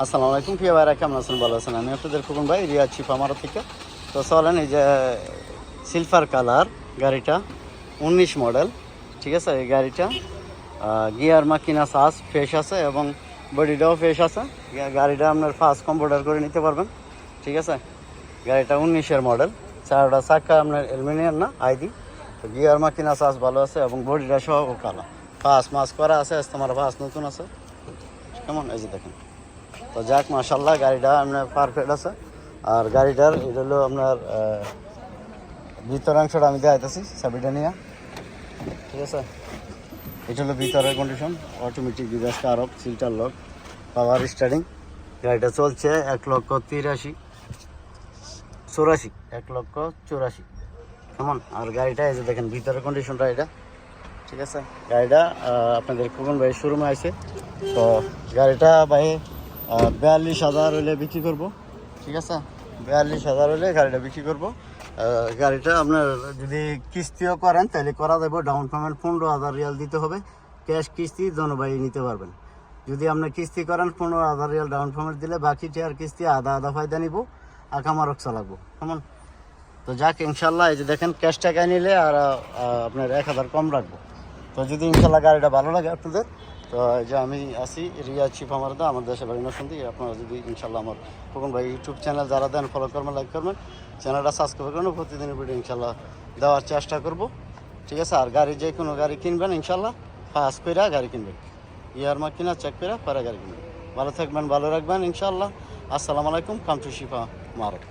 আসসালামু আলাইকুম প্রিয় ভাইরা, কেমন আছেন? ভালো আছেন? আমি আপনাদের খোকন ভাই, রিয়াদ শিপ আমার থেকে। তো চলেন, এই যে সিলভার কালার গাড়িটা 19 মডেল, ঠিক আছে। এই গাড়িটা গিয়ার মাকিনা সাস ফ্রেশ আছে এবং বডিটাও ফ্রেশ আছে। গাড়িটা আপনার ফার্স্ট কম্পিউটার করে নিতে পারবেন, ঠিক আছে। গাড়িটা 19-এর মডেল, চারটা চাকা আপনার অ্যালুমিনিয়াম না আইডি। তো গিয়ার মাকিনা সাস ভালো আছে এবং বডিটা সহ কালো, ফার্স্ট মাস করা আছে, তোমার ফার্স্ট নতুন আছে। কেমন এই যে দেখেন। তো যাক, মাশাল্লাহ গাড়িটা আপনার পারফেক্ট আছে। আর গাড়িটার এটা হলো আপনার ভিতরাংশটা আমি দেখাইতেছি চাবিটা নিয়ে, ঠিক আছে। এটা হলো ভিতরের কন্ডিশন, অটোমেটিক ডিভাইস কারক, সিল্টার লক, পাওয়ার স্টারিং। গাড়িটা চলছে 1,83,84, 1,84,000। কেমন? আর গাড়িটা এই যে দেখেন ভিতরের কন্ডিশনটা এটা, ঠিক আছে। গাড়িটা আপনাদের খোকন ভাই শোরুমে আছে। তো গাড়িটা ভাই 42,000 হলে বিক্রি করব, ঠিক আছে। 42,000 হলে গাড়িটা বিক্রি করব। গাড়িটা আপনার যদি কিস্তিও করেন তাহলে করা যাবে। ডাউন পেমেন্ট 15,000 রিয়াল দিতে হবে, ক্যাশ কিস্তি দোনো ভাই নিতে পারবেন। যদি আপনি কিস্তি করেন 15,000 রিয়াল ডাউন পেমেন্ট দিলে বাকি টিয়ার কিস্তি আধা আধা ফায়দা নিব, আকামারক চালাবো। কেমন? তো যাক, ইনশাল্লাহ এই যে দেখেন ক্যাশ টাকায় নিলে আর আপনার 1,000 কম রাখবো। তো যদি ইনশাল্লাহ গাড়িটা ভালো লাগে আপনাদের, তো যে আমি আছি রিয়াদ শিপ আমার দেশে বাড়ি নরসিংদী। আপনারা যদি ইনশাল্লাহ আমার খোকন ভাই ইউটিউব চ্যানেল যারা দেন ফলো করবেন, লাইক করবেন, চ্যানেলটা সাবস্ক্রাইব করবেন, প্রতিদিনের ভিডিও ইনশাল্লাহ দেওয়ার চেষ্টা করব, ঠিক আছে। আর গাড়ি যে কোনো গাড়ি কিনবেন ইনশাল্লাহ ফার্স্ট করে গাড়ি কিনবেন, ইয়ারমা কিনা চেক করে পরে গাড়ি কিনবেন। ভালো থাকবেন, ভালো রাখবেন ইনশাল্লাহ। আসসালামু আলাইকুম, কাম টু শিপা মারক।